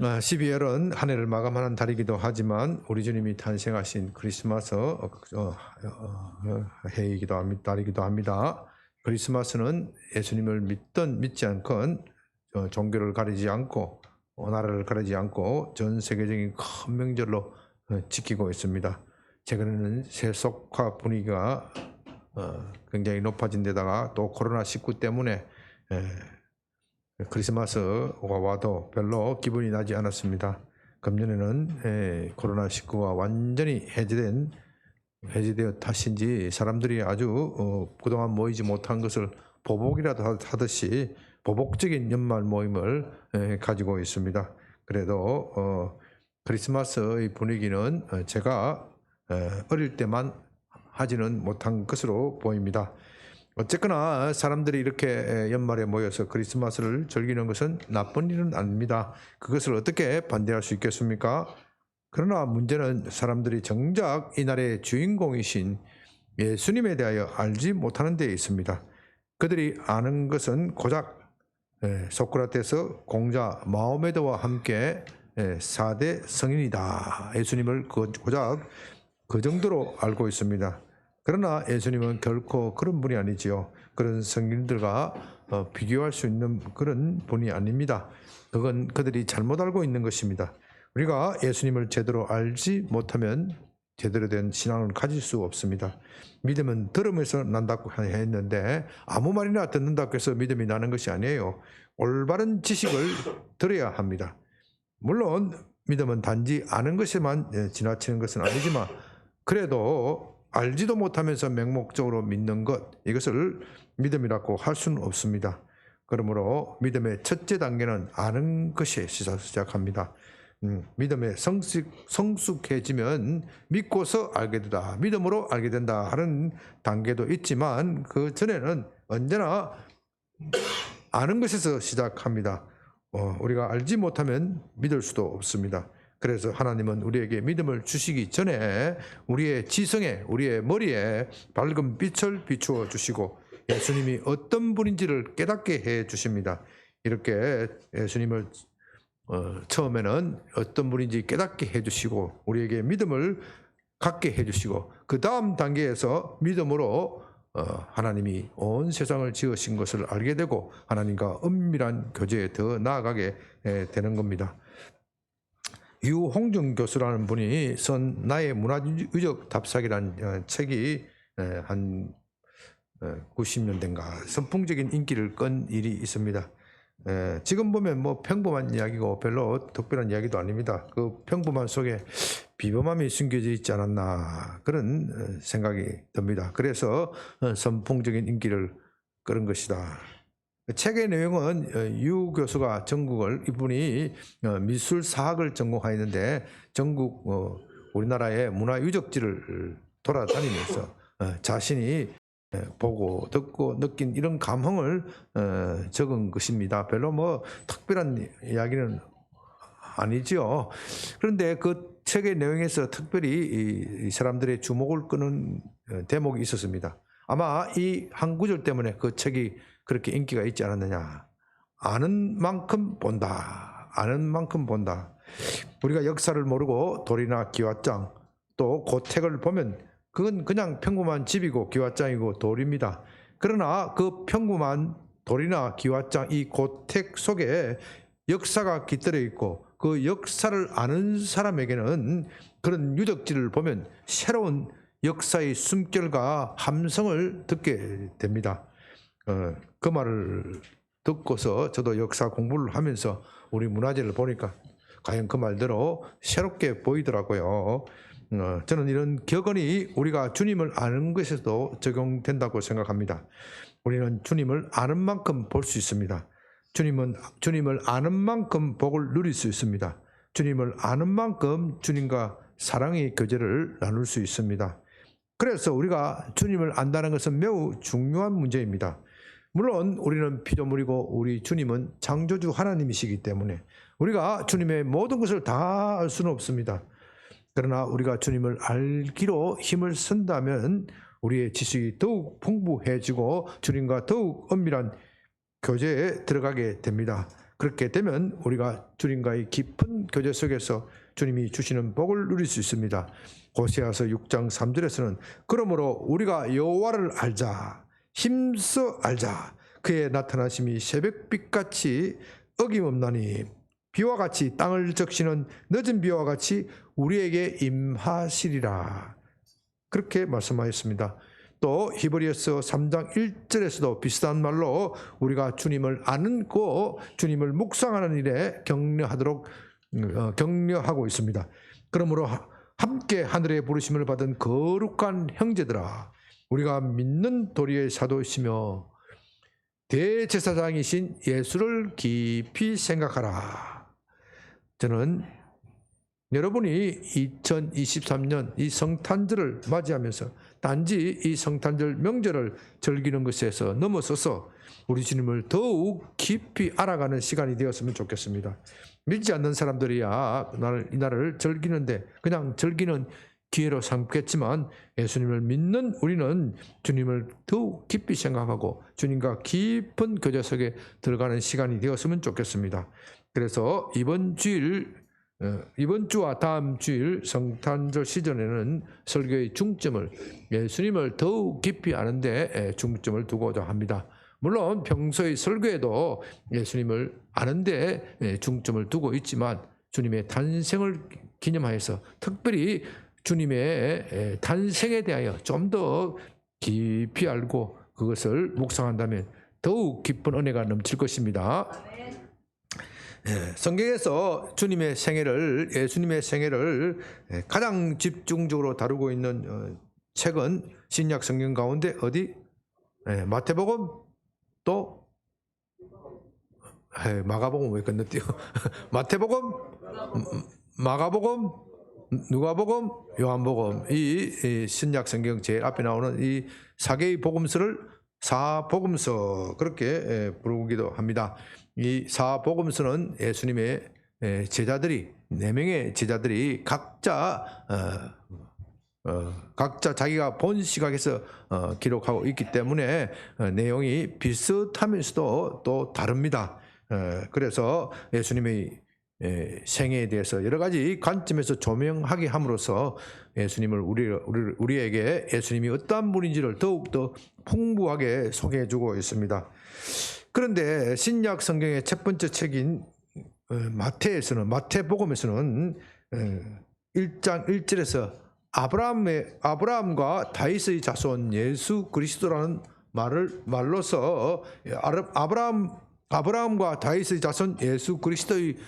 12월은 한 해를 마감하는 달이기도 하지만 우리 주님이 탄생하신 크리스마스 해이기도 합니다. 달이기도 합니다. 크리스마스는 예수님을 믿든 믿지 않건 종교를 가리지 않고 나라를 가리지 않고 전 세계적인 큰 명절로 지키고 있습니다. 최근에는 세속화 분위기가 굉장히 높아진 데다가 또 코로나19 때문에 크리스마스가 와도 별로 기분이 나지 않았습니다. 금년에는 코로나19가 완전히 해제되어 탓인지 사람들이 아주 그동안 모이지 못한 것을 보복이라도 하듯이 보복적인 연말 모임을 가지고 있습니다. 그래도 크리스마스의 분위기는 제가 어릴 때만 하지는 못한 것으로 보입니다. 어쨌거나 사람들이 이렇게 연말에 모여서 크리스마스를 즐기는 것은 나쁜 일은 아닙니다. 그것을 어떻게 반대할 수 있겠습니까? 그러나 문제는 사람들이 정작 이날의 주인공이신 예수님에 대하여 알지 못하는 데 있습니다. 그들이 아는 것은 고작 소크라테스 공자 마호메드와 함께 4대 성인이다. 예수님을 고작 그 정도로 알고 있습니다. 그러나 예수님은 결코 그런 분이 아니지요. 그런 성인들과 비교할 수 있는 그런 분이 아닙니다. 그건 그들이 잘못 알고 있는 것입니다. 우리가 예수님을 제대로 알지 못하면 제대로 된 신앙을 가질 수 없습니다. 믿음은 들음에서 난다고 했는데 아무 말이나 듣는다고 해서 믿음이 나는 것이 아니에요. 올바른 지식을 들어야 합니다. 물론 믿음은 단지 아는 것에만 지나치는 것은 아니지만 그래도 알지도 못하면서 맹목적으로 믿는 것, 이것을 믿음이라고 할 수는 없습니다. 그러므로 믿음의 첫째 단계는 아는 것이 시작합니다. 믿음에 성숙해지면 믿고서 알게 되다, 믿음으로 알게 된다 하는 단계도 있지만 그 전에는 언제나 아는 것에서 시작합니다. 우리가 알지 못하면 믿을 수도 없습니다. 그래서 하나님은 우리에게 믿음을 주시기 전에 우리의 지성에, 우리의 머리에 밝은 빛을 비추어 주시고 예수님이 어떤 분인지를 깨닫게 해 주십니다. 이렇게 예수님을 처음에는 어떤 분인지 깨닫게 해 주시고 우리에게 믿음을 갖게 해 주시고 그 다음 단계에서 믿음으로 하나님이 온 세상을 지으신 것을 알게 되고 하나님과 은밀한 교제에 더 나아가게 되는 겁니다. 유홍준 교수라는 분이 쓴 나의 문화유적 답사기라는 책이 한 90년대인가 선풍적인 인기를 끈 일이 있습니다. 지금 보면 뭐 평범한 이야기고 별로 특별한 이야기도 아닙니다. 그 평범한 속에 비범함이 숨겨져 있지 않았나 그런 생각이 듭니다. 그래서 선풍적인 인기를 끌은 것이다. 책의 내용은 유 교수가 이분이 미술사학을 전공하였는데 전국 우리나라의 문화유적지를 돌아다니면서 자신이 보고 듣고 느낀 이런 감흥을 적은 것입니다. 별로 뭐 특별한 이야기는 아니죠. 그런데 그 책의 내용에서 특별히 이 사람들의 주목을 끄는 대목이 있었습니다. 아마 이 한 구절 때문에 그 책이 그렇게 인기가 있지 않았느냐. 아는 만큼 본다. 아는 만큼 본다. 우리가 역사를 모르고 돌이나 기와장 또 고택을 보면 그건 그냥 평범한 집이고 기와장이고 돌입니다. 그러나 그 평범한 돌이나 기와장 이 고택 속에 역사가 깃들어 있고 그 역사를 아는 사람에게는 그런 유적지를 보면 새로운 역사의 숨결과 함성을 듣게 됩니다. 그 말을 듣고서 저도 역사 공부를 하면서 우리 문화재를 보니까 과연 그 말대로 새롭게 보이더라고요. 저는 이런 격언이 우리가 주님을 아는 것에도 적용된다고 생각합니다. 우리는 주님을 아는 만큼 볼 수 있습니다. 주님을 아는 만큼 복을 누릴 수 있습니다. 주님을 아는 만큼 주님과 사랑의 교제를 나눌 수 있습니다. 그래서 우리가 주님을 안다는 것은 매우 중요한 문제입니다. 물론 우리는 피조물이고 우리 주님은 창조주 하나님이시기 때문에 우리가 주님의 모든 것을 다 알 수는 없습니다. 그러나 우리가 주님을 알기로 힘을 쓴다면 우리의 지식이 더욱 풍부해지고 주님과 더욱 엄밀한 교제에 들어가게 됩니다. 그렇게 되면 우리가 주님과의 깊은 교제 속에서 주님이 주시는 복을 누릴 수 있습니다. 호세아서 6장 3절에서는 그러므로 우리가 여호와를 알자, 힘써 알자. 그의 나타나심이 새벽빛같이 어김없나니 비와 같이 땅을 적시는 늦은 비와 같이 우리에게 임하시리라. 그렇게 말씀하였습니다. 또 히브리서 3장 1절에서도 비슷한 말로 우리가 주님을 아는 고 주님을 묵상하는 일에 격려하고 있습니다. 그러므로 함께 하늘의 부르심을 받은 거룩한 형제들아, 우리가 믿는 도리의 사도이시며 대제사장이신 예수를 깊이 생각하라. 저는 여러분이 2023년 이 성탄절을 맞이하면서 단지 이 성탄절 명절을 즐기는 것에서 넘어서서 우리 주님을 더욱 깊이 알아가는 시간이 되었으면 좋겠습니다. 믿지 않는 사람들이야 이 날을 즐기는데 그냥 즐기는 기회로 삼겠지만, 예수님을 믿는 우리는 주님을 더욱 깊이 생각하고 주님과 깊은 교제 속에 들어가는 시간이 되었으면 좋겠습니다. 그래서 이번 주와 다음 주일 성탄절 시즌에는 설교의 중점을 예수님을 더욱 깊이 아는 데 중점을 두고자 합니다. 물론 평소의 설교에도 예수님을 아는 데 중점을 두고 있지만, 주님의 탄생을 기념하여서 특별히 주님의 탄생에 대하여 좀 더 깊이 알고 그것을 묵상한다면 더욱 깊은 은혜가 넘칠 것입니다. 성경에서 예수님의 생애를 가장 집중적으로 다루고 있는 책은 신약 성경 가운데 어디? 마태복음, 또 마가복음 왜 건너뛰어? 마태복음, 마가복음, 누가복음, 요한복음, 이 신약 성경 제일 앞에 나오는 이 4개의 복음서를 사복음서 그렇게 부르기도 합니다. 이 사복음서는 예수님의 제자들이 4명의 제자들이 각자 자기가 본 시각에서 기록하고 있기 때문에 내용이 비슷하면서도 또 다릅니다. 그래서 예수님의 생애에 대해서 여러 가지 관점에서 조명하게 함으로써 예수님을 우리에게 예수님이 어떠한 분인지를 더욱더 풍부하게 소개해주고 있습니다. 그런데 신약 성경의 첫 번째 책인 마태복음에서는 1장 1절에서 아브라함과 다윗의 자손 예수 그리스도라는 말로서 아브라함과 다윗의 자손 예수 그리스도의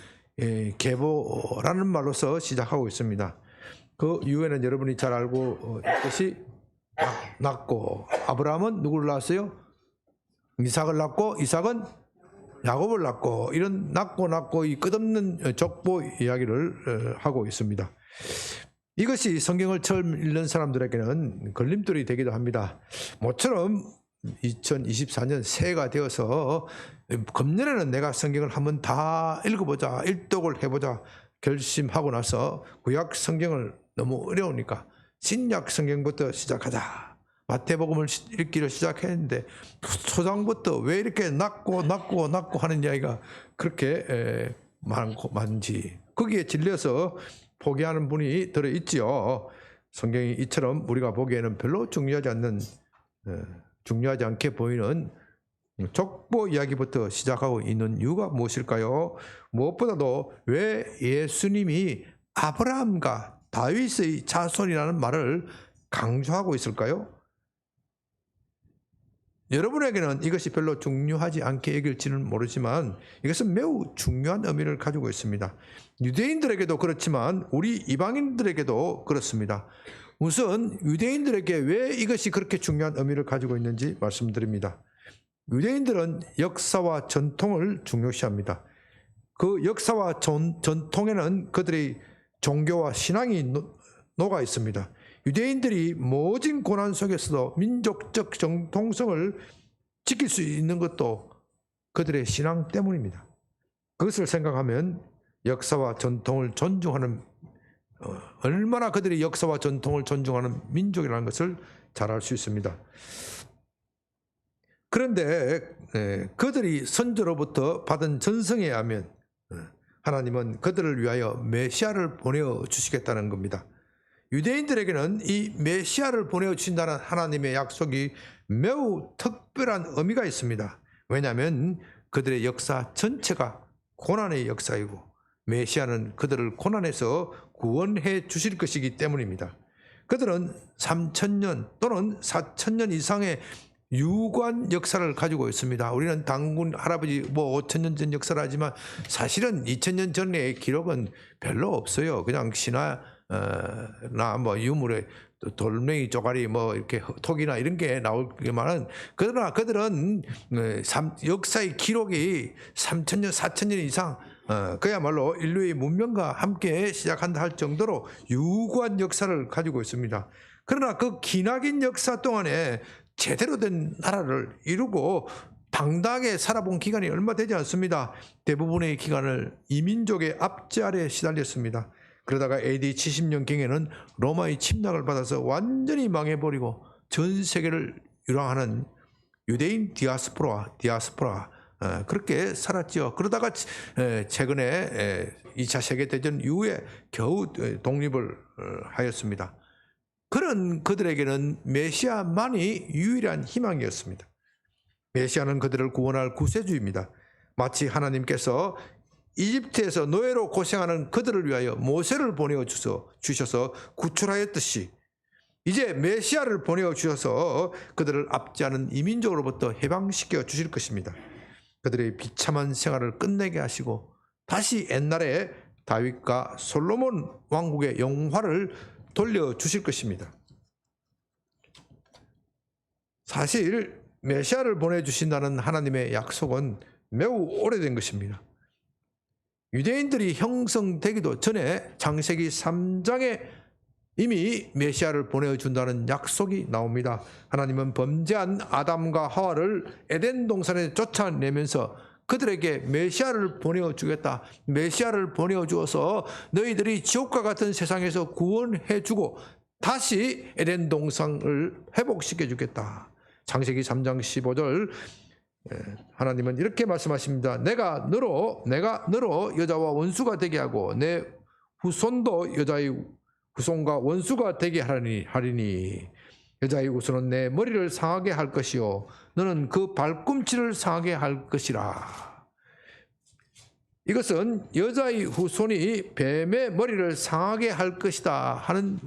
계보라는 말로서 시작하고 있습니다. 그 이후에는 여러분이 잘 알고 있듯이 낳고, 아브라함은 누구를 낳았어요? 이삭을 낳고, 이삭은 야곱을 낳고, 이런 낳고 이 끝없는 족보 이야기를 하고 있습니다. 이것이 성경을 처음 읽는 사람들에게는 걸림돌이 되기도 합니다. 모처럼 2024년 새해가 되어서 금년에는 내가 성경을 한번 다 읽어보자, 일독을 해보자 결심하고 나서 구약 성경을 너무 어려우니까 신약 성경부터 시작하자. 마태복음을 읽기를 시작했는데 초장부터 왜 이렇게 낮고 하는 이야기가 그렇게 많은지 거기에 질려서 포기하는 분이 들어있지요. 성경이 이처럼 우리가 보기에는 별로 중요하지 않게 보이는 족보 이야기부터 시작하고 있는 이유가 무엇일까요? 무엇보다도 왜 예수님이 아브라함과 다윗의 자손이라는 말을 강조하고 있을까요? 여러분에게는 이것이 별로 중요하지 않게 여길지는 모르지만 이것은 매우 중요한 의미를 가지고 있습니다. 유대인들에게도 그렇지만 우리 이방인들에게도 그렇습니다. 우선 유대인들에게 왜 이것이 그렇게 중요한 의미를 가지고 있는지 말씀드립니다. 유대인들은 역사와 전통을 중요시합니다. 그 역사와 전통에는 그들의 종교와 신앙이 녹아 있습니다. 유대인들이 모진 고난 속에서도 민족적 정통성을 지킬 수 있는 것도 그들의 신앙 때문입니다. 그것을 생각하면 역사와 전통을 존중하는, 얼마나 그들이 역사와 전통을 존중하는 민족이라는 것을 잘 알 수 있습니다. 그런데 그들이 선조로부터 받은 전성에 의하면 하나님은 그들을 위하여 메시아를 보내어 주시겠다는 겁니다. 유대인들에게는 이 메시아를 보내어 주신다는 하나님의 약속이 매우 특별한 의미가 있습니다. 왜냐하면 그들의 역사 전체가 고난의 역사이고 메시아는 그들을 고난에서 구원해 주실 것이기 때문입니다. 그들은 3,000년 또는 4,000년 이상의 유구한 역사를 가지고 있습니다. 우리는 당군 할아버지 5,000년 전 역사를 하지만 사실은 2,000년 전의 기록은 별로 없어요. 그냥 신화 나 유물에 돌멩이 쪼가리 이렇게 톡이나 이런 게 나오기만은, 그러나 그들은 역사의 기록이 3,000년 4,000년 이상 그야말로 인류의 문명과 함께 시작한다 할 정도로 유구한 역사를 가지고 있습니다. 그러나 그 기나긴 역사 동안에 제대로 된 나라를 이루고 당당하게 살아본 기간이 얼마 되지 않습니다. 대부분의 기간을 이민족의 압제 아래 시달렸습니다. 그러다가 AD 70년경에는 로마의 침략을 받아서 완전히 망해버리고 전 세계를 유랑하는 유대인 디아스포라 그렇게 살았죠. 그러다가 최근에 2차 세계대전 이후에 겨우 독립을 하였습니다. 그런 그들에게는 메시아만이 유일한 희망이었습니다. 메시아는 그들을 구원할 구세주입니다. 마치 하나님께서 이집트에서 노예로 고생하는 그들을 위하여 모세를 보내어 주셔서 구출하였듯이 이제 메시아를 보내어 주셔서 그들을 압제하는 이민족으로부터 해방시켜 주실 것입니다. 그들의 비참한 생활을 끝내게 하시고 다시 옛날에 다윗과 솔로몬 왕국의 영화를 돌려주실 것입니다. 사실 메시아를 보내주신다는 하나님의 약속은 매우 오래된 것입니다. 유대인들이 형성되기도 전에 창세기 3장에 이미 메시아를 보내준다는 약속이 나옵니다. 하나님은 범죄한 아담과 하와를 에덴 동산에 쫓아내면서 그들에게 메시아를 보내주겠다. 메시아를 보내주어서 너희들이 지옥과 같은 세상에서 구원해주고 다시 에덴 동산을 회복시켜주겠다. 창세기 3장 15절 하나님은 이렇게 말씀하십니다. 내가 너로 여자와 원수가 되게 하고 내 후손도 여자의 후손과 원수가 되게 하리니 여자의 후손은 내 머리를 상하게 할 것이요 너는 그 발꿈치를 상하게 할 것이라. 이것은 여자의 후손이 뱀의 머리를 상하게 할 것이다 하는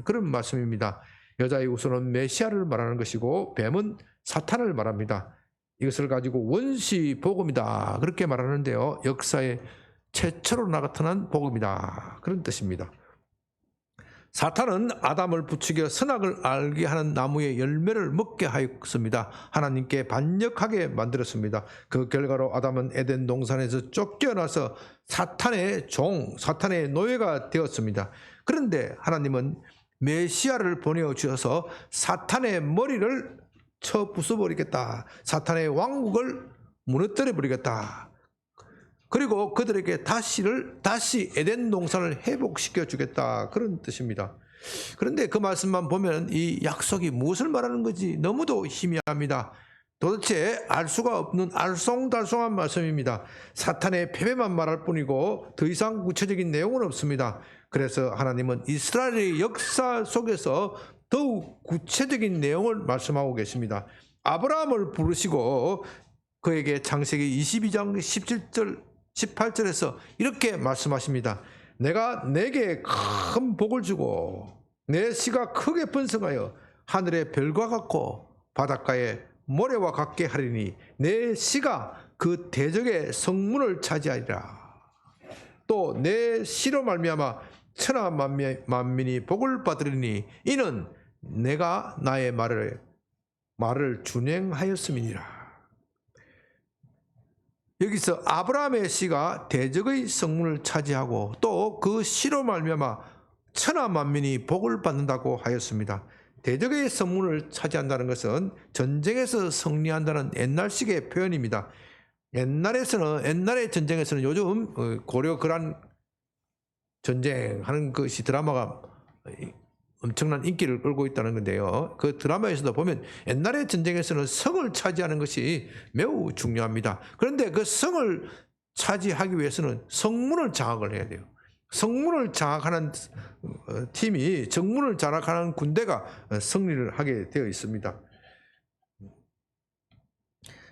그런 말씀입니다. 여자의 후손은 메시아를 말하는 것이고 뱀은 사탄을 말합니다. 이것을 가지고 원시 복음이다 그렇게 말하는데요, 역사의 최초로 나타난 복음이다 그런 뜻입니다. 사탄은 아담을 부추겨 선악을 알게 하는 나무의 열매를 먹게 하였습니다. 하나님께 반역하게 만들었습니다. 그 결과로 아담은 에덴 동산에서 쫓겨나서 사탄의 사탄의 노예가 되었습니다. 그런데 하나님은 메시아를 보내어 주셔서 사탄의 머리를 쳐 부숴버리겠다. 사탄의 왕국을 무너뜨려 버리겠다. 그리고 그들에게 다시 에덴 동산을 회복시켜 주겠다 그런 뜻입니다. 그런데 그 말씀만 보면 이 약속이 무엇을 말하는 건지 너무도 희미합니다. 도대체 알 수가 없는 알쏭달쏭한 말씀입니다. 사탄의 패배만 말할 뿐이고 더 이상 구체적인 내용은 없습니다. 그래서 하나님은 이스라엘의 역사 속에서 더욱 구체적인 내용을 말씀하고 계십니다. 아브라함을 부르시고 그에게 창세기 22장 17절 18절에서 이렇게 말씀하십니다. 내가 내게 큰 복을 주고 내 씨가 크게 번성하여 하늘의 별과 같고 바닷가의 모래와 같게 하리니 내 씨가 그 대적의 성문을 차지하리라. 또 내 씨로 말미암아 천하 만민이 복을 받으리니 이는 내가 나의 말을 준행하였음이니라. 여기서 아브라함의 씨가 대적의 성문을 차지하고 또 그 씨로 말미암아 천하 만민이 복을 받는다고 하였습니다. 대적의 성문을 차지한다는 것은 전쟁에서 승리한다는 옛날식의 표현입니다. 옛날의 전쟁에서는 요즘 고려 거란 전쟁하는 것이 드라마가 엄청난 인기를 끌고 있다는 건데요. 그 드라마에서도 보면 옛날의 전쟁에서는 성을 차지하는 것이 매우 중요합니다. 그런데 그 성을 차지하기 위해서는 성문을 장악을 해야 돼요. 성문을 장악하는 팀이, 정문을 장악하는 군대가 승리를 하게 되어 있습니다.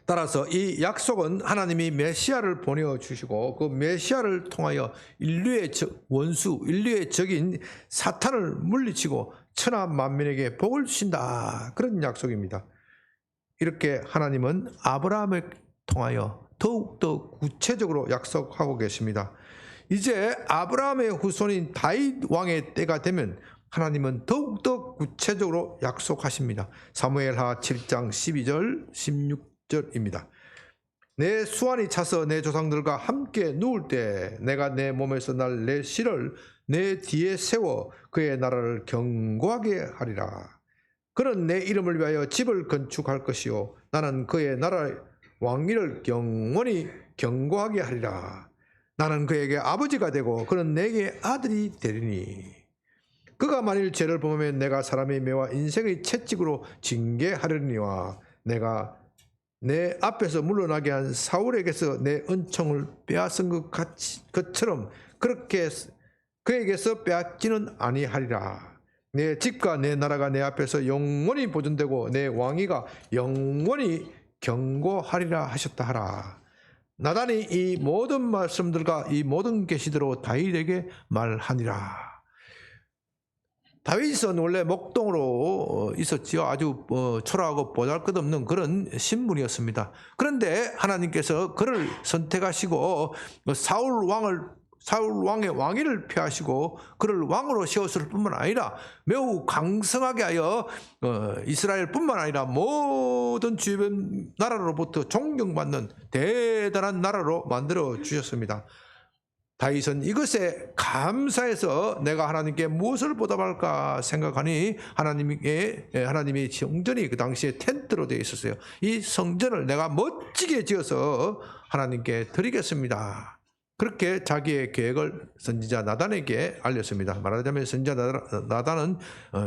따라서 이 약속은 하나님이 메시아를 보내주시고 그 메시아를 통하여 인류의 원수, 인류의 적인 사탄을 물리치고 천하 만민에게 복을 주신다. 그런 약속입니다. 이렇게 하나님은 아브라함을 통하여 더욱더 구체적으로 약속하고 계십니다. 이제 아브라함의 후손인 다윗 왕의 때가 되면 하나님은 더욱더 구체적으로 약속하십니다. 사무엘하 7장 12절 16절입니다. 내 수완이 차서 내 조상들과 함께 누울 때 내가 내 몸에서 날 내 실을 내 뒤에 세워 그의 나라를 견고하게 하리라. 그는 내 이름을 위하여 집을 건축할 것이요 나는 그의 나라의 왕위를 영원히 견고하게 하리라. 나는 그에게 아버지가 되고 그는 내게 아들이 되리니 그가 만일 죄를 범하면 내가 사람의 매와 인생의 채찍으로 징계하려니와 내가 내 앞에서 물러나게 한 사울에게서 내 은총을 빼앗은 것처럼 그렇게 그에게서 빼앗지는 아니하리라. 내 집과 내 나라가 내 앞에서 영원히 보존되고 내 왕위가 영원히 견고하리라 하셨다 하라. 나단이 이 모든 말씀들과 이 모든 계시대로 다윗에게 말하니라. 다윗은 원래 목동으로 있었지요. 아주 초라하고 보잘것없는 그런 신분이었습니다. 그런데 하나님께서 그를 선택하시고 사울 왕의 왕위를 폐하시고 그를 왕으로 세웠을 뿐만 아니라 매우 강성하게 하여 이스라엘 뿐만 아니라 모든 주변 나라로부터 존경받는 대단한 나라로 만들어 주셨습니다. 다윗은 이것에 감사해서 내가 하나님께 무엇을 보답할까 생각하니 하나님의 성전이 그 당시에 텐트로 되어 있었어요. 이 성전을 내가 멋지게 지어서 하나님께 드리겠습니다. 그렇게 자기의 계획을 선지자 나단에게 알렸습니다. 말하자면 선지자 나단은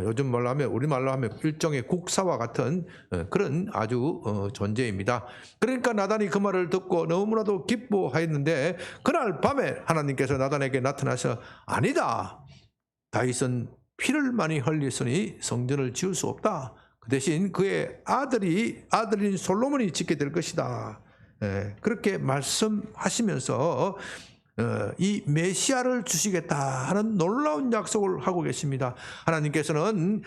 요즘 말로 하면 우리말로 하면 일종의 국사와 같은 그런 아주 존재입니다. 그러니까 나단이 그 말을 듣고 너무나도 기뻐하였는데 그날 밤에 하나님께서 나단에게 나타나서 아니다. 다윗은 피를 많이 흘렸으니 성전을 지을 수 없다. 그 대신 그의 아들인 솔로몬이 짓게 될 것이다. 그렇게 말씀하시면서 이 메시아를 주시겠다 하는 놀라운 약속을 하고 계십니다. 하나님께서는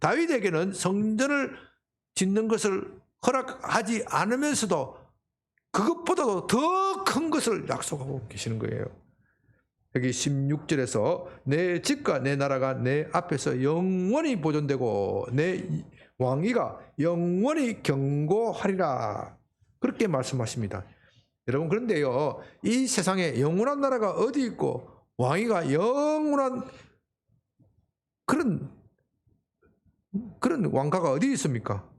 다윗에게는 성전을 짓는 것을 허락하지 않으면서도 그것보다도 더 큰 것을 약속하고 계시는 거예요. 여기 16절에서 내 집과 내 나라가 내 앞에서 영원히 보존되고 내 왕위가 영원히 견고하리라. 그렇게 말씀하십니다. 여러분, 그런데요, 이 세상에 영원한 나라가 어디 있고 왕위가 영원한 그런 왕가가 어디 있습니까?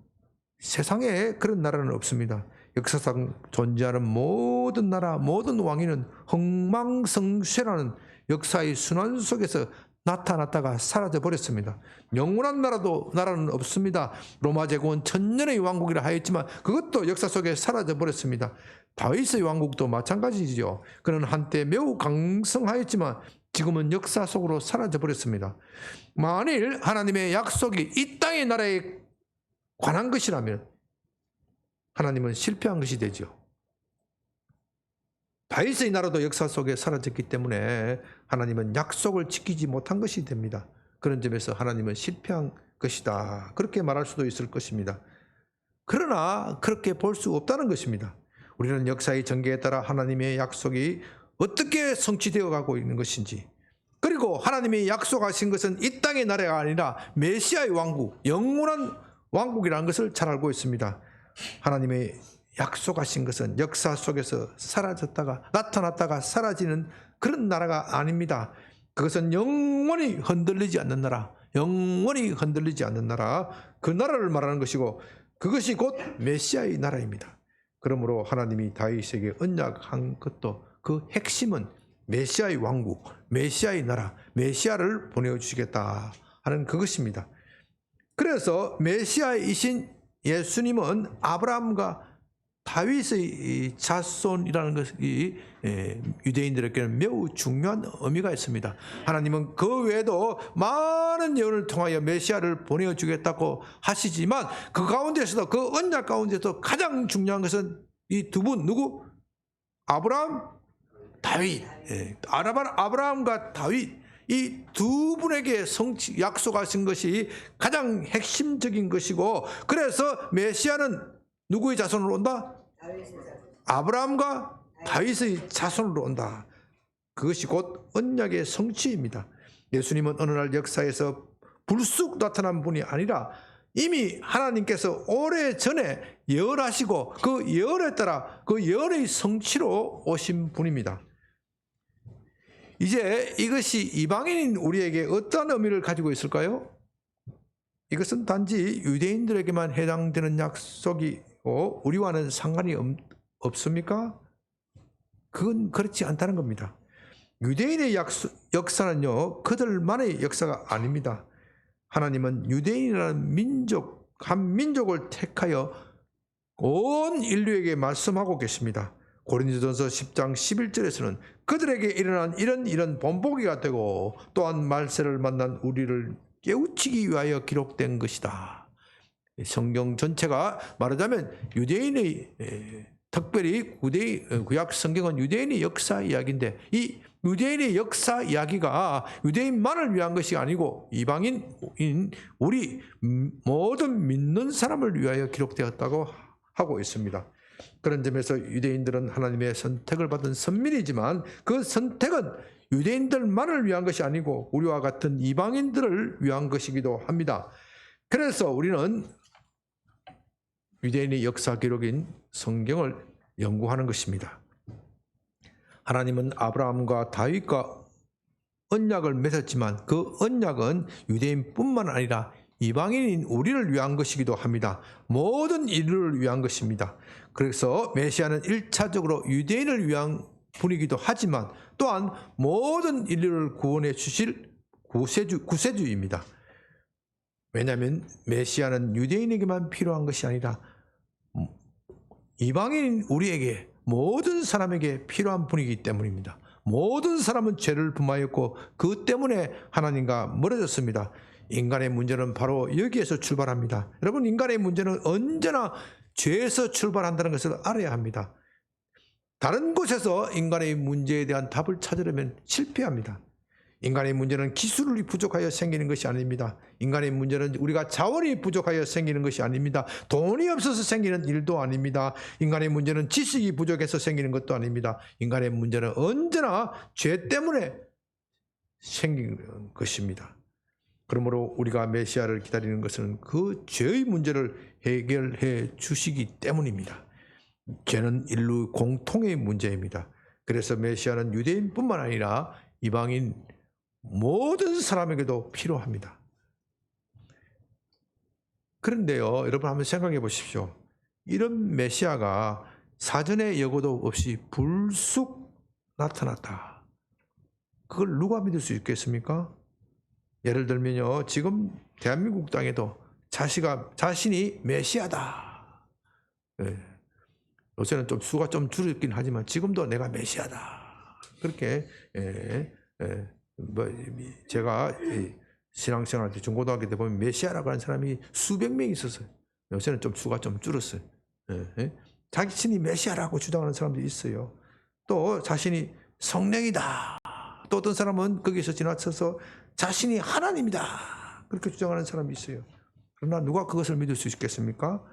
세상에 그런 나라는 없습니다. 역사상 존재하는 모든 나라, 모든 왕위는 흥망성쇠라는 역사의 순환 속에서 나타났다가 사라져 버렸습니다. 영원한 나라는 없습니다. 로마 제국은 천년의 왕국이라 하였지만 그것도 역사 속에 사라져 버렸습니다. 다윗의 왕국도 마찬가지죠. 그는 한때 매우 강성하였지만 지금은 역사 속으로 사라져 버렸습니다. 만일 하나님의 약속이 이 땅의 나라에 관한 것이라면 하나님은 실패한 것이 되죠. 다윗의 나라도 역사 속에 사라졌기 때문에 하나님은 약속을 지키지 못한 것이 됩니다. 그런 점에서 하나님은 실패한 것이다. 그렇게 말할 수도 있을 것입니다. 그러나 그렇게 볼 수 없다는 것입니다. 우리는 역사의 전개에 따라 하나님의 약속이 어떻게 성취되어 가고 있는 것인지, 그리고 하나님이 약속하신 것은 이 땅의 나라가 아니라 메시아의 왕국, 영원한 왕국이라는 것을 잘 알고 있습니다. 하나님의 약속하신 것은 역사 속에서 사라졌다가 나타났다가 사라지는 그런 나라가 아닙니다. 그것은 영원히 흔들리지 않는 나라, 영원히 흔들리지 않는 나라, 그 나라를 말하는 것이고 그것이 곧 메시아의 나라입니다. 그러므로 하나님이 다윗에게 언약한 것도 그 핵심은 메시아의 왕국, 메시아의 나라, 메시아를 보내주시겠다 하는 그것입니다. 그래서 메시아이신 예수님은 아브라함과 다윗의 자손이라는 것이 유대인들에게는 매우 중요한 의미가 있습니다. 하나님은 그 외에도 많은 예언을 통하여 메시아를 보내주겠다고 하시지만 그 가운데서도, 그 언약 가운데서 가장 중요한 것은 이 두 분, 누구? 아브라함, 다윗. 아브라함과 다윗, 이 두 분에게 약속하신 것이 가장 핵심적인 것이고, 그래서 메시아는 누구의 자손으로 온다? 아브라함과 다윗의 자손으로 온다. 그것이 곧 언약의 성취입니다. 예수님은 어느 날 역사에서 불쑥 나타난 분이 아니라 이미 하나님께서 오래전에 예언하시고 그 예언에 따라 그 예언의 성취로 오신 분입니다. 이제 이것이 이방인인 우리에게 어떤 의미를 가지고 있을까요? 이것은 단지 유대인들에게만 해당되는 약속이고 우리와는 상관이 없습니까? 그건 그렇지 않다는 겁니다. 유대인의 역사는요, 그들만의 역사가 아닙니다. 하나님은 유대인이라는 한 민족을 택하여 온 인류에게 말씀하고 계십니다. 고린도전서 10장 11절에서는 그들에게 일어난 이런 본보기가 되고 또한 말세를 만난 우리를 깨우치기 위하여 기록된 것이다. 성경 전체가 말하자면 유대인의, 특별히 구약 성경은 유대인의 역사 이야기인데, 이 유대인의 역사 이야기가 유대인만을 위한 것이 아니고 이방인인 우리 모든 믿는 사람을 위하여 기록되었다고 하고 있습니다. 그런 점에서 유대인들은 하나님의 선택을 받은 선민이지만 그 선택은 유대인들만을 위한 것이 아니고 우리와 같은 이방인들을 위한 것이기도 합니다. 그래서 우리는 유대인의 역사 기록인 성경을 연구하는 것입니다. 하나님은 아브라함과 다윗과 언약을 맺었지만 그 언약은 유대인뿐만 아니라 이방인인 우리를 위한 것이기도 합니다. 모든 인류를 위한 것입니다. 그래서 메시아는 1차적으로 유대인을 위한 분이기도 하지만 또한 모든 인류를 구원해 주실 구세주입니다. 왜냐하면 메시아는 유대인에게만 필요한 것이 아니라 이방인 우리에게, 모든 사람에게 필요한 분이기 때문입니다. 모든 사람은 죄를 범하였고 그 때문에 하나님과 멀어졌습니다. 인간의 문제는 바로 여기에서 출발합니다. 여러분, 인간의 문제는 언제나 죄에서 출발한다는 것을 알아야 합니다. 다른 곳에서 인간의 문제에 대한 답을 찾으려면 실패합니다. 인간의 문제는 기술이 부족하여 생기는 것이 아닙니다. 인간의 문제는 우리가 자원이 부족하여 생기는 것이 아닙니다. 돈이 없어서 생기는 일도 아닙니다. 인간의 문제는 지식이 부족해서 생기는 것도 아닙니다. 인간의 문제는 언제나 죄 때문에 생기는 것입니다. 그러므로 우리가 메시아를 기다리는 것은 그 죄의 문제를 해결해 주시기 때문입니다. 죄는 인류 공통의 문제입니다. 그래서 메시아는 유대인뿐만 아니라 이방인 모든 사람에게도 필요합니다. 그런데요, 여러분 한번 생각해 보십시오. 이런 메시아가 사전에 예고도 없이 불쑥 나타났다. 그걸 누가 믿을 수 있겠습니까? 예를 들면요, 지금 대한민국 땅에도 자신이 메시아다. 요새는 좀 수가 좀 줄었긴 하지만 지금도 내가 메시아다. 그렇게 제가 신앙생활 때 중고등학교 때 보면 메시아라고 하는 사람이 수백 명 있었어요. 요새는 좀 수가 좀 줄었어요. 자신이 메시아라고 주장하는 사람들이 있어요. 또 자신이 성령이다. 또 어떤 사람은 거기서 지나쳐서 자신이 하나님이다. 그렇게 주장하는 사람이 있어요. 그러나 누가 그것을 믿을 수 있겠습니까?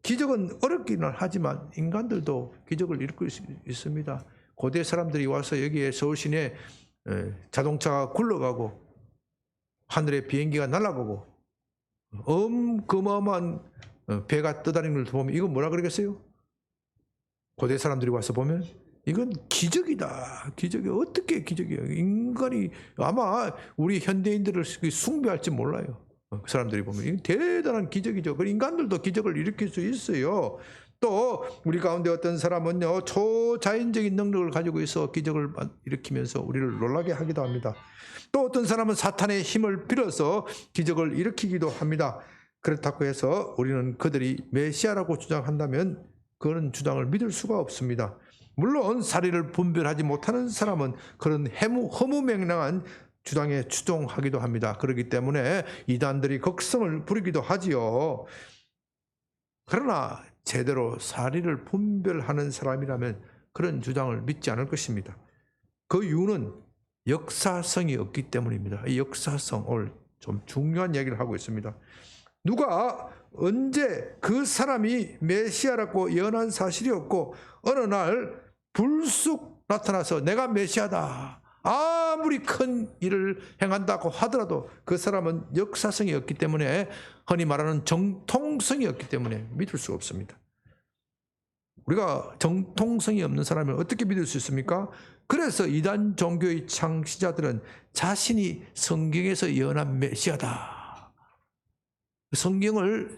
기적은 어렵기는 하지만 인간들도 기적을 일으킬 수 있습니다. 고대 사람들이 와서 여기에 서울 시내에 자동차가 굴러가고 하늘에 비행기가 날아가고 어마어마한 배가 떠다니는 걸 보면 이건 뭐라 그러겠어요? 고대 사람들이 와서 보면 이건 기적이다. 기적이 어떻게 기적이에요? 인간이 아마 우리 현대인들을 숭배할지 몰라요. 그 사람들이 보면 이건 대단한 기적이죠. 인간들도 기적을 일으킬 수 있어요. 또 우리 가운데 어떤 사람은요, 초자연적인 능력을 가지고 있어 기적을 일으키면서 우리를 놀라게 하기도 합니다. 또 어떤 사람은 사탄의 힘을 빌어서 기적을 일으키기도 합니다. 그렇다고 해서 우리는 그들이 메시아라고 주장한다면 그런 주장을 믿을 수가 없습니다. 물론 사리를 분별하지 못하는 사람은 그런 허무맹랑한 주장에 추종하기도 합니다. 그렇기 때문에 이단들이 극성을 부리기도 하지요. 그러나 제대로 사리를 분별하는 사람이라면 그런 주장을 믿지 않을 것입니다. 그 이유는 역사성이 없기 때문입니다. 이 역사성, 오늘 좀 중요한 이야기를 하고 있습니다. 누가 언제 그 사람이 메시아라고 예언한 사실이 없고 어느 날 불쑥 나타나서 내가 메시아다, 아무리 큰 일을 행한다고 하더라도 그 사람은 역사성이 없기 때문에, 흔히 말하는 정통성이 없기 때문에 믿을 수 없습니다. 우리가 정통성이 없는 사람을 어떻게 믿을 수 있습니까? 그래서 이단 종교의 창시자들은 자신이 성경에서 예언한 메시아다, 성경을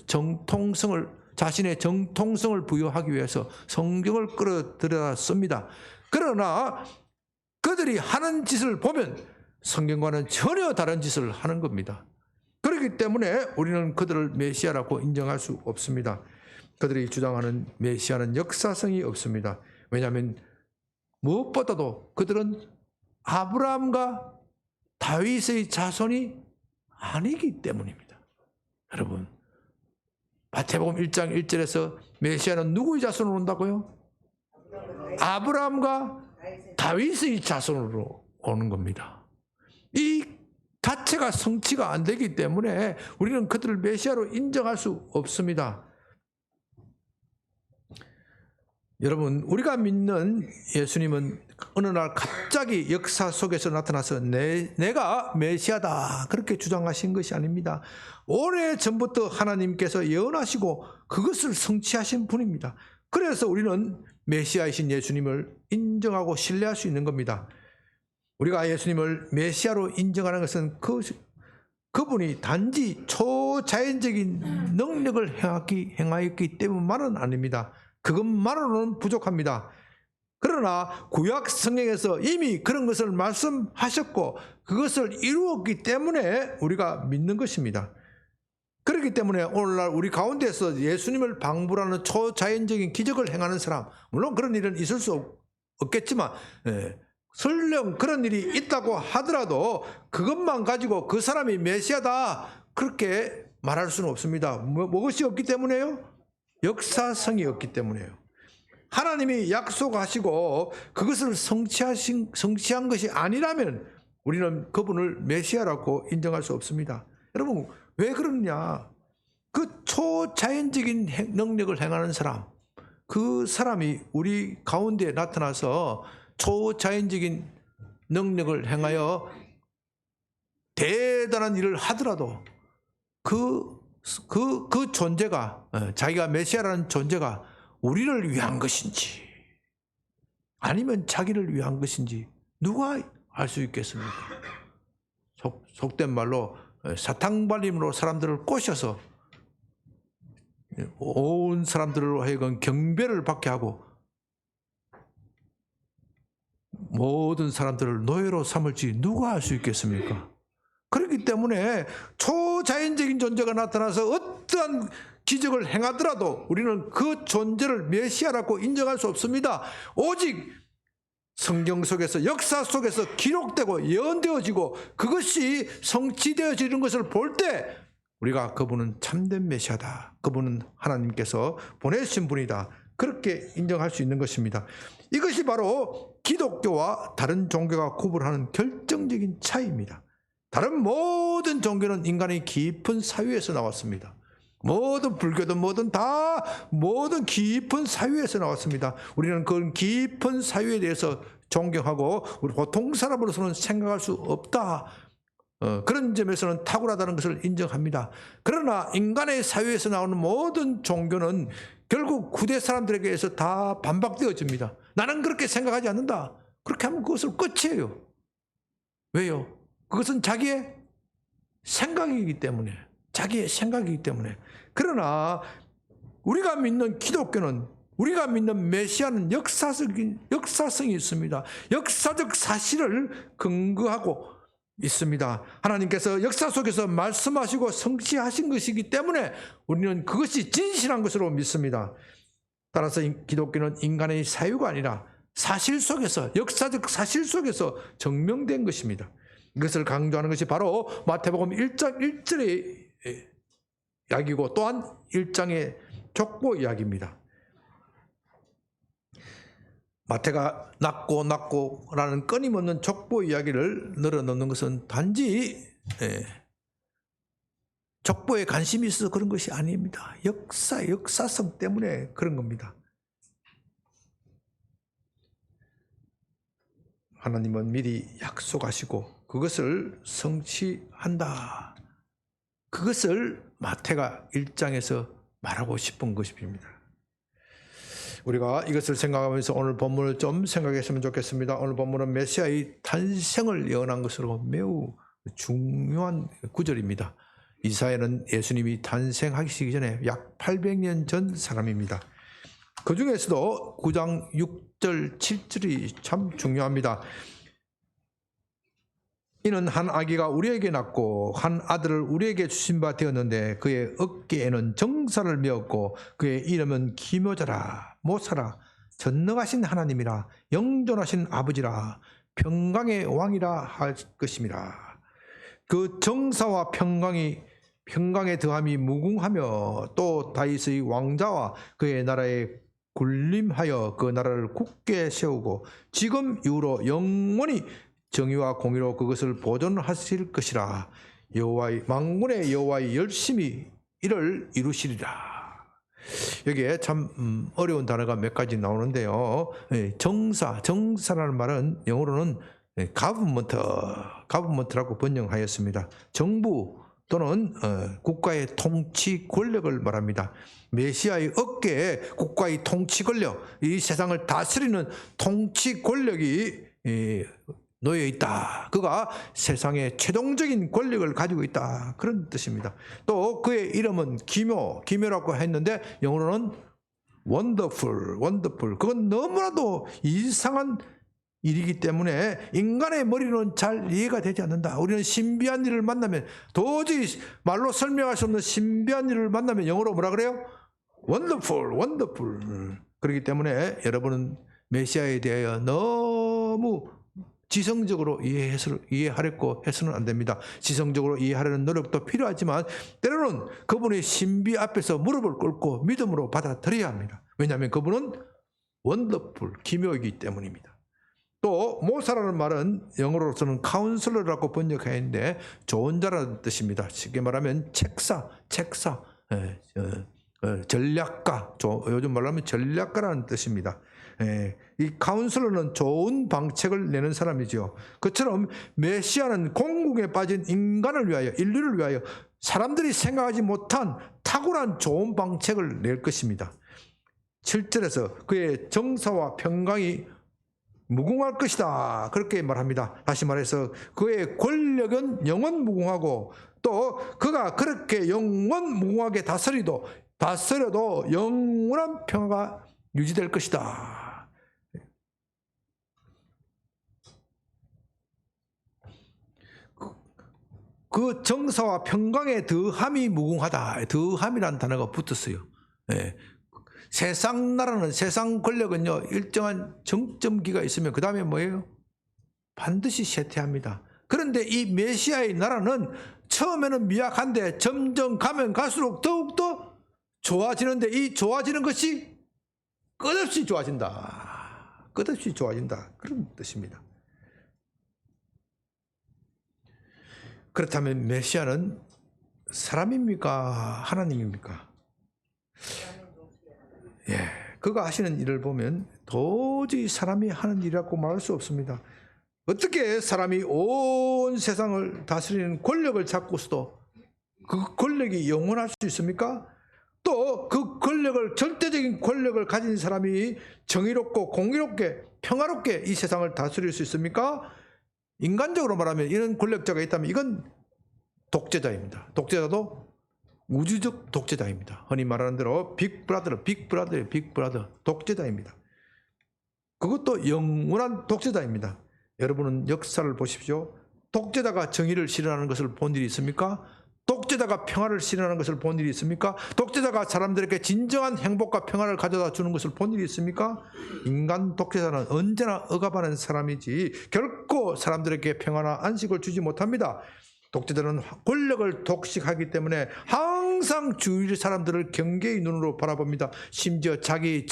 자신의 정통성을 부여하기 위해서 성경을 끌어들여 씁니다. 그러나 그들이 하는 짓을 보면 성경과는 전혀 다른 짓을 하는 겁니다. 그렇기 때문에 우리는 그들을 메시아라고 인정할 수 없습니다. 그들이 주장하는 메시아는 역사성이 없습니다. 왜냐하면 무엇보다도 그들은 아브라함과 다윗의 자손이 아니기 때문입니다. 여러분, 마태복음 1장 1절에서 메시아는 누구의 자손으로 온다고요? 아브라함과 다윗의 자손으로 오는 겁니다. 이 자체가 성취가 안 되기 때문에 우리는 그들을 메시아로 인정할 수 없습니다. 여러분, 우리가 믿는 예수님은 어느 날 갑자기 역사 속에서 나타나서 내가 메시아다 그렇게 주장하신 것이 아닙니다. 오래전부터 하나님께서 예언하시고 그것을 성취하신 분입니다. 그래서 우리는 메시아이신 예수님을 인정하고 신뢰할 수 있는 겁니다. 우리가 예수님을 메시아로 인정하는 것은 그분이 단지 초자연적인 능력을 행하였기 때문만은 아닙니다. 그것만으로는 부족합니다. 그러나 구약 성경에서 이미 그런 것을 말씀하셨고 그것을 이루었기 때문에 우리가 믿는 것입니다. 그렇기 때문에 오늘날 우리 가운데서 예수님을 방불하는 초자연적인 기적을 행하는 사람, 물론 그런 일은 있을 수 없겠지만 설령 그런 일이 있다고 하더라도 그것만 가지고 그 사람이 메시아다 그렇게 말할 수는 없습니다. 무엇이 없기 때문에요? 역사성이 없기 때문에요. 하나님이 약속하시고 그것을 성취한 것이 아니라면 우리는 그분을 메시아라고 인정할 수 없습니다. 여러분, 왜 그러느냐? 그 초자연적인 능력을 행하는 사람, 그 사람이 우리 가운데 나타나서 초자연적인 능력을 행하여 대단한 일을 하더라도 그 존재가, 자기가 메시아라는 존재가 우리를 위한 것인지 아니면 자기를 위한 것인지 누가 알 수 있겠습니까? 속된 말로 사탕발림으로 사람들을 꼬셔서 온 사람들로 하여금 경배를 받게 하고 모든 사람들을 노예로 삼을지 누가 알 수 있겠습니까? 그렇기 때문에 초자연적인 존재가 나타나서 어떠한 기적을 행하더라도 우리는 그 존재를 메시아라고 인정할 수 없습니다. 오직 성경 속에서, 역사 속에서 기록되고 예언되어지고 그것이 성취되어지는 것을 볼 때 우리가 그분은 참된 메시아다, 그분은 하나님께서 보내신 분이다, 그렇게 인정할 수 있는 것입니다. 이것이 바로 기독교와 다른 종교가 구분하는 결정적인 차이입니다. 다른 모든 종교는 인간의 깊은 사유에서 나왔습니다. 모든 불교든 모든 깊은 사유에서 나왔습니다. 우리는 그 깊은 사유에 대해서 존경하고 우리 보통 사람으로서는 생각할 수 없다, 그런 점에서는 탁월하다는 것을 인정합니다. 그러나 인간의 사유에서 나오는 모든 종교는 결국 후대 사람들에게 의해서 다 반박되어집니다. 나는 그렇게 생각하지 않는다. 그렇게 하면 그것을 끝이에요. 왜요? 그것은 자기의 생각이기 때문에. 그러나 우리가 믿는 기독교는, 우리가 믿는 메시아는 역사성이 있습니다. 역사적 사실을 근거하고 있습니다. 하나님께서 역사 속에서 말씀하시고 성취하신 것이기 때문에 우리는 그것이 진실한 것으로 믿습니다. 따라서 기독교는 인간의 사유가 아니라 사실 속에서, 역사적 사실 속에서 증명된 것입니다. 이것을 강조하는 것이 바로 마태복음 1장 1절의 이야기고 또한 1장의 족보 이야기입니다. 마태가 낳고라는 끊임없는 족보 이야기를 늘어놓는 것은 단지 족보에 관심이 있어서 그런 것이 아닙니다. 역사성 때문에 그런 겁니다. 하나님은 미리 약속하시고 그것을 성취한다. 그것을 마태가 1장에서 말하고 싶은 것입니다. 우리가 이것을 생각하면서 오늘 본문을 좀 생각했으면 좋겠습니다. 오늘 본문은 메시아의 탄생을 예언한 것으로 매우 중요한 구절입니다. 이사야는 예수님이 탄생하시기 전에 약 800년 전 사람입니다. 그 중에서도 9장 6절 7절이 참 중요합니다. 이는 한 아기가 우리에게 낳고 한 아들을 우리에게 주신 바 되었는데 그의 어깨에는 정사를 메었고 그의 이름은 기묘자라 모사라 전능하신 하나님이라 영존하신 아버지라 평강의 왕이라 할 것입니다. 그 정사와 평강에 더함이 무궁하며 또 다윗의 왕자와 그의 나라에 군림하여 그 나라를 굳게 세우고 지금 이후로 영원히 정의와 공의로 그것을 보존하실 것이라. 여호와의 만군의 여호와의 열심히 이를 이루시리라. 여기에 참 어려운 단어가 몇 가지 나오는데요. 정사라는 말은 영어로는 government라고 번역하였습니다. 정부 또는 국가의 통치 권력을 말합니다. 메시아의 어깨에 국가의 통치 권력, 이 세상을 다스리는 통치 권력이 놓여 있다. 그가 세상의 최종적인 권력을 가지고 있다. 그런 뜻입니다. 또 그의 이름은 기묘라고 했는데 영어로는 wonderful. 그건 너무나도 이상한 일이기 때문에 인간의 머리로는 잘 이해가 되지 않는다. 우리는 신비한 일을 만나면, 도저히 말로 설명할 수 없는 신비한 일을 만나면 영어로 뭐라 그래요? wonderful. 그렇기 때문에 여러분은 메시아에 대하여 너무 지성적으로 이해하려고 해서는 안 됩니다. 지성적으로 이해하려는 노력도 필요하지만 때로는 그분의 신비 앞에서 무릎을 꿇고 믿음으로 받아들여야 합니다. 왜냐하면 그분은 원더풀, 기묘이기 때문입니다. 또 모사라는 말은 영어로서는 카운슬러라고 번역하였는데 좋은 자라는 뜻입니다. 쉽게 말하면 책사, 전략가, 요즘 말로 하면 전략가라는 뜻입니다. 이 카운슬러는 좋은 방책을 내는 사람이죠. 그처럼 메시아는 공궁에 빠진 인간을 위하여, 인류를 위하여 사람들이 생각하지 못한 탁월한 좋은 방책을 낼 것입니다. 7절에서 그의 정사와 평강이 무궁할 것이다. 그렇게 말합니다. 다시 말해서 그의 권력은 영원 무궁하고 또 그가 그렇게 영원 무궁하게 다스려도 영원한 평화가 유지될 것이다. 그 정사와 평강의 더함이 무궁하다. 더함이라는 단어가 붙었어요. 세상 나라는, 세상 권력은요, 일정한 정점기가 있으면 그 다음에 뭐예요? 반드시 쇠퇴합니다. 그런데 이 메시아의 나라는 처음에는 미약한데 점점 가면 갈수록 더욱더 좋아지는데 이 좋아지는 것이 끝없이 좋아진다. 끝없이 좋아진다. 그런 뜻입니다. 그렇다면 메시아는 사람입니까? 하나님입니까? 그가 하시는 일을 보면 도저히 사람이 하는 일이라고 말할 수 없습니다. 어떻게 사람이 온 세상을 다스리는 권력을 잡고서도 그 권력이 영원할 수 있습니까? 또 그 권력을, 절대적인 권력을 가진 사람이 정의롭고 공의롭게 평화롭게 이 세상을 다스릴 수 있습니까? 인간적으로 말하면 이런 권력자가 있다면 이건 독재자입니다. 독재자도 우주적 독재자입니다. 흔히 말하는 대로 빅브라더 독재자입니다. 그것도 영원한 독재자입니다. 여러분은 역사를 보십시오. 독재자가 정의를 실현하는 것을 본 일이 있습니까? 독재자가 평화를 실현하는 것을 본 일이 있습니까? 독재자가 사람들에게 진정한 행복과 평화를 가져다 주는 것을 본 일이 있습니까? 인간 독재자는 언제나 억압하는 사람이지 결코 사람들에게 평화나 안식을 주지 못합니다. 독재자는 권력을 독식하기 때문에 항상 주위 사람들을 경계의 눈으로 바라봅니다. 심지어 자기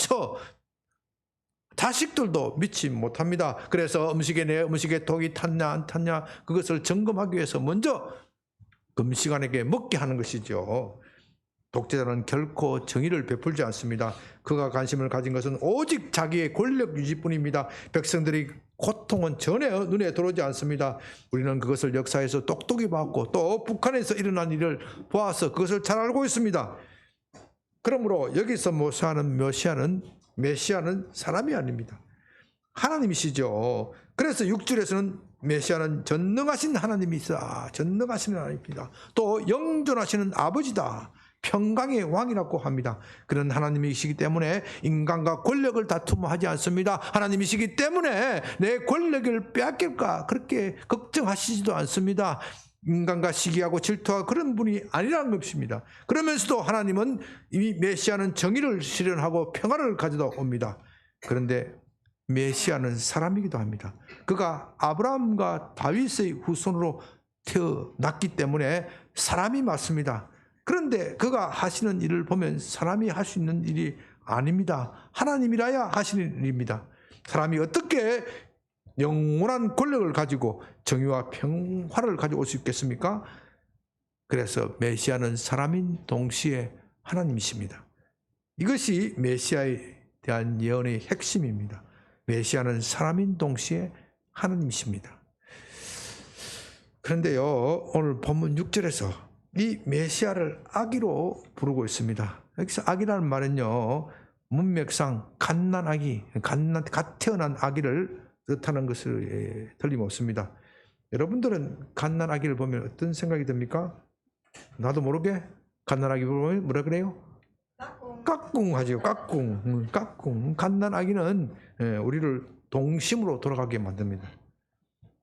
자식들도 믿지 못합니다. 그래서 내 음식에 독이 탔냐 안 탔냐 그것을 점검하기 위해서 먼저 금식안에게 먹게 하는 것이죠. 독재자는 결코 정의를 베풀지 않습니다. 그가 관심을 가진 것은 오직 자기의 권력 유지뿐입니다. 백성들의 고통은 전혀 눈에 들어오지 않습니다. 우리는 그것을 역사에서 똑똑히 봤고 또 북한에서 일어난 일을 보아서 그것을 잘 알고 있습니다. 그러므로 여기서 메시아는 사람이 아닙니다. 하나님이시죠. 그래서 6절에서는 메시아는 전능하신 하나님이시다. 전능하신 하나님입니다. 또 영존하시는 아버지다. 평강의 왕이라고 합니다. 그런 하나님이시기 때문에 인간과 권력을 다툼하지 않습니다. 하나님이시기 때문에 내 권력을 빼앗길까 그렇게 걱정하시지도 않습니다. 인간과 시기하고 질투하고 그런 분이 아니라는 것입니다. 그러면서도 하나님은 이 메시아는 정의를 실현하고 평화를 가져다 옵니다. 그런데 메시아는 사람이기도 합니다. 그가 아브라함과 다윗의 후손으로 태어났기 때문에 사람이 맞습니다. 그런데 그가 하시는 일을 보면 사람이 할 수 있는 일이 아닙니다. 하나님이라야 하시는 일입니다. 사람이 어떻게 영원한 권력을 가지고 정의와 평화를 가져올 수 있겠습니까? 그래서 메시아는 사람인 동시에 하나님이십니다. 이것이 메시아에 대한 예언의 핵심입니다. 메시아는 사람인 동시에 하나님이십니다. 그런데요, 오늘 본문 6절에서 이 메시아를 아기로 부르고 있습니다. 여기서 아기라는 말은요, 문맥상 갓난아기, 갓 태어난 아기를 뜻하는 것을 틀림없습니다. 여러분들은 갓난아기를 보면 어떤 생각이 듭니까? 나도 모르게 갓난아기 보면 뭐라 그래요? 까꿍 하죠. 까꿍. 갓난아기는 우리를 동심으로 돌아가게 만듭니다.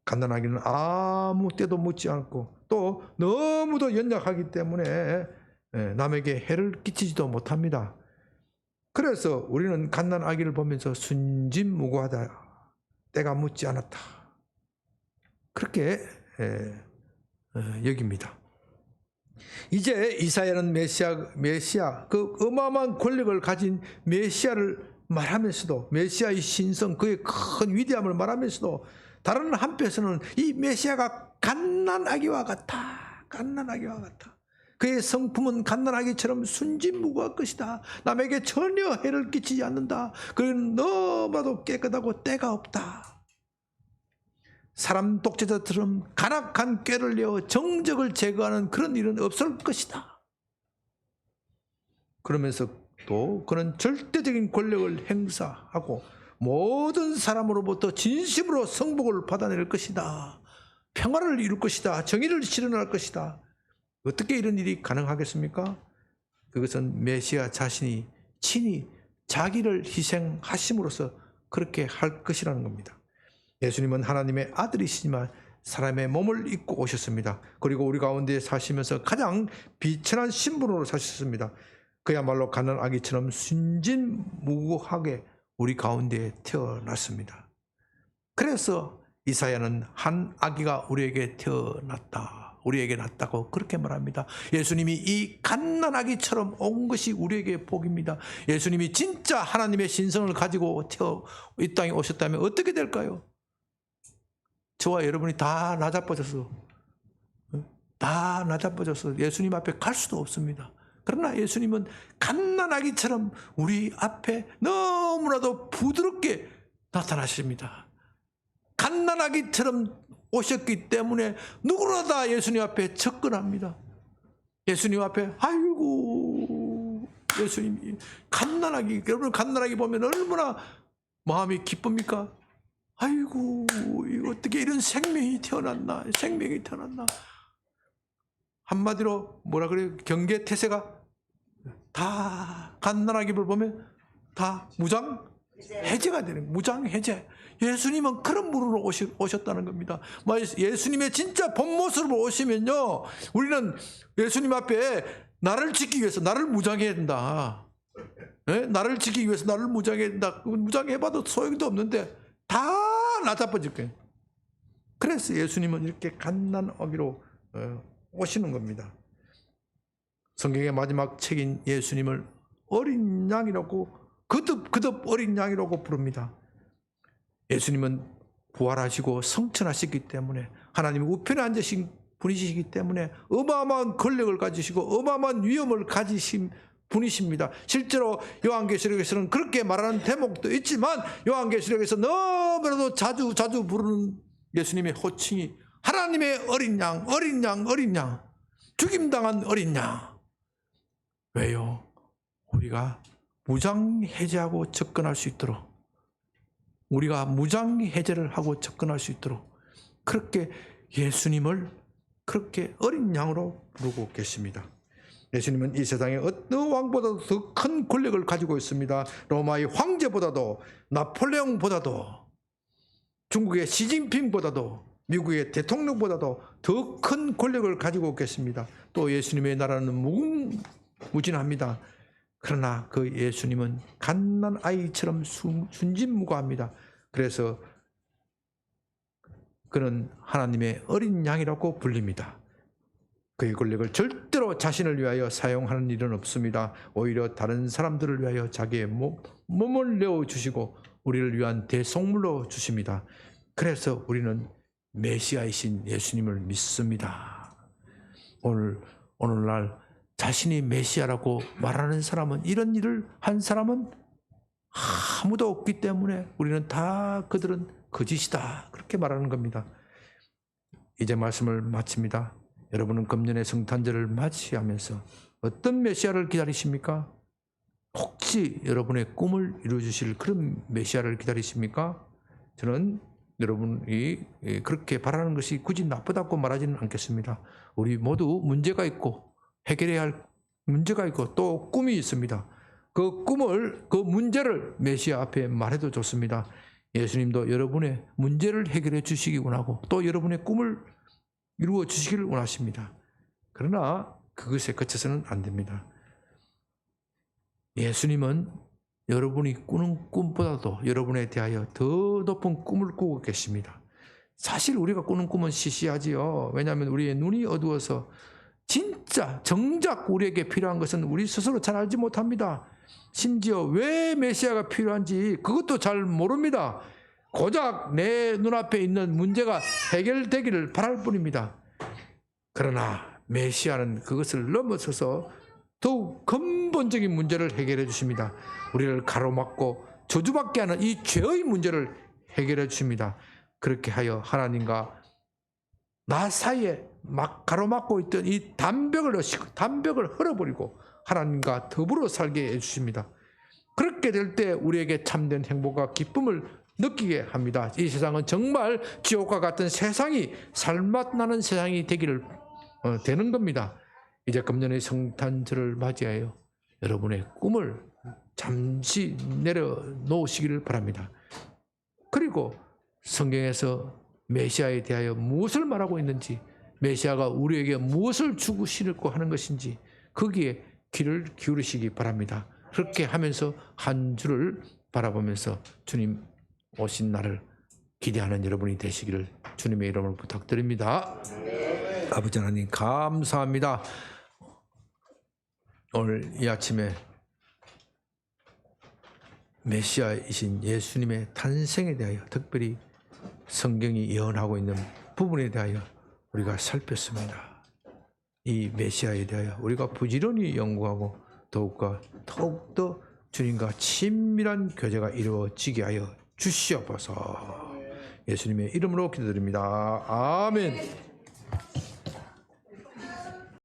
갓난아기는 아무 때도 묻지 않고 또 너무도 연약하기 때문에 남에게 해를 끼치지도 못합니다. 그래서 우리는 갓난아기를 보면서 순진무구하다, 때가 묻지 않았다, 그렇게 여깁니다. 이제 이사야는 메시아 그 어마어마한 권력을 가진 메시아를 말하면서도, 메시아의 신성, 그의 큰 위대함을 말하면서도 다른 한편에서는 이 메시아가 갓난아기와 같아. 그의 성품은 갓난아기처럼 순진무구할 것이다. 남에게 전혀 해를 끼치지 않는다. 그는 너무나도 깨끗하고 때가 없다. 사람 독재자처럼 간악한 꾀를 내어 정적을 제거하는 그런 일은 없을 것이다. 그러면서 또 그는 절대적인 권력을 행사하고 모든 사람으로부터 진심으로 성복을 받아낼 것이다. 평화를 이룰 것이다. 정의를 실현할 것이다. 어떻게 이런 일이 가능하겠습니까? 그것은 메시아 자신이 친히 자기를 희생하심으로써 그렇게 할 것이라는 겁니다. 예수님은 하나님의 아들이시지만 사람의 몸을 입고 오셨습니다. 그리고 우리 가운데 사시면서 가장 비천한 신분으로 사셨습니다. 그야말로 갓난아기처럼 순진무구하게 우리 가운데 태어났습니다. 그래서 이사야는 한 아기가 우리에게 태어났다, 우리에게 났다고 그렇게 말합니다. 예수님이 이 갓난아기처럼 온 것이 우리에게 복입니다. 예수님이 진짜 하나님의 신성을 가지고 이 땅에 오셨다면 어떻게 될까요? 저와 여러분이 다 나자빠져서 예수님 앞에 갈 수도 없습니다. 그러나 예수님은 갓난아기처럼 우리 앞에 너무나도 부드럽게 나타나십니다. 갓난아기처럼 오셨기 때문에 누구나 다 예수님 앞에 접근합니다. 예수님 앞에 아이고, 예수님이 갓난아기, 여러분 갓난아기 보면 얼마나 마음이 기쁩니까? 아이고, 어떻게 이런 생명이 태어났나. 한마디로 뭐라 그래요? 경계 태세가 다 갓난아기를 보면 다 무장 해제가 되는, 무장 해제. 예수님은 그런 분으로 오셨다는 겁니다. 예수님의 진짜 본 모습으로 오시면요, 우리는 예수님 앞에 나를 지키기 위해서 나를 무장해야 된다. 네? 나를 지키기 위해서 나를 무장해야 된다. 무장해봐도 소용도 없는데 다 나자빠질 거예요. 그래서 예수님은 이렇게 갓난아기로 오시는 겁니다. 성경의 마지막 책인 예수님을 어린 양이라고, 거듭 어린 양이라고 부릅니다. 예수님은 부활하시고 성천하시기 때문에, 하나님의 우편에 앉으신 분이시기 때문에 어마어마한 권력을 가지시고 어마어마한 위엄을 가지신 분이십니다. 실제로 요한계시록에서는 그렇게 말하는 대목도 있지만, 요한계시록에서 너무나도 자주 부르는 예수님의 호칭이 하나님의 어린 양, 어린 양, 어린 양, 죽임당한 어린 양. 왜요? 우리가 무장해제하고 접근할 수 있도록, 우리가 무장해제를 하고 접근할 수 있도록 그렇게 예수님을 그렇게 어린 양으로 부르고 계십니다. 예수님은 이 세상에 어떤 왕보다도 더 큰 권력을 가지고 있습니다. 로마의 황제보다도, 나폴레옹보다도, 중국의 시진핑보다도, 미국의 대통령보다도 더 큰 권력을 가지고 계십니다. 또 예수님의 나라는 무궁무진합니다. 그러나 그 예수님은 갓난 아이처럼 순진무구합니다. 그래서 그는 하나님의 어린 양이라고 불립니다. 그의 권력을 절대로 자신을 위하여 사용하는 일은 없습니다. 오히려 다른 사람들을 위하여 자기의 몸을 내어주시고 우리를 위한 대속물로 주십니다. 그래서 우리는 메시아이신 예수님을 믿습니다. 오늘날 자신이 메시아라고 말하는 사람은, 이런 일을 한 사람은 아무도 없기 때문에 우리는 다 그들은 거짓이다, 그렇게 말하는 겁니다. 이제 말씀을 마칩니다. 여러분은 금년의 성탄절을 맞이하면서 어떤 메시아를 기다리십니까? 혹시 여러분의 꿈을 이루어주실 그런 메시아를 기다리십니까? 저는 여러분이 그렇게 바라는 것이 굳이 나쁘다고 말하지는 않겠습니다. 우리 모두 문제가 있고 해결해야 할 문제가 있고 또 꿈이 있습니다. 그 꿈을, 그 문제를 메시아 앞에 말해도 좋습니다. 예수님도 여러분의 문제를 해결해 주시기 원하고 또 여러분의 꿈을 이루어 주시기를 원하십니다. 그러나 그것에 그쳐서는 안 됩니다. 예수님은 여러분이 꾸는 꿈보다도 여러분에 대하여 더 높은 꿈을 꾸고 계십니다. 사실 우리가 꾸는 꿈은 시시하지요. 왜냐하면 우리의 눈이 어두워서 진짜 정작 우리에게 필요한 것은 우리 스스로 잘 알지 못합니다. 심지어 왜 메시아가 필요한지 그것도 잘 모릅니다. 고작 내 눈앞에 있는 문제가 해결되기를 바랄 뿐입니다. 그러나 메시아는 그것을 넘어서서 더욱 근본적인 문제를 해결해 주십니다. 우리를 가로막고 저주받게 하는 이 죄의 문제를 해결해 주십니다. 그렇게 하여 하나님과 나 사이에 막 가로막고 있던 이 담벽을 헐어버리고 하나님과 더불어 살게 해주십니다. 그렇게 될 때 우리에게 참된 행복과 기쁨을 느끼게 합니다. 이 세상은 정말 지옥과 같은 세상이, 살맛 나는 세상이 되는 겁니다. 이제 금년의 성탄절을 맞이하여 여러분의 꿈을 잠시 내려놓으시기를 바랍니다. 그리고 성경에서 메시아에 대하여 무엇을 말하고 있는지, 메시아가 우리에게 무엇을 주시려고 하는 것인지 거기에 귀를 기울이시기 바랍니다. 그렇게 하면서 한 주를 바라보면서 주님 오신 날을 기대하는 여러분이 되시기를 주님의 이름으로 부탁드립니다. 네. 아버지 하나님 감사합니다. 오늘 이 아침에 메시아이신 예수님의 탄생에 대하여 특별히 성경이 예언하고 있는 부분에 대하여 우리가 살폈습니다. 이 메시아에 대하여 우리가 부지런히 연구하고 더욱더 주님과 친밀한 교제가 이루어지게 하여 주시옵소서. 예수님의 이름으로 기도드립니다. 아멘.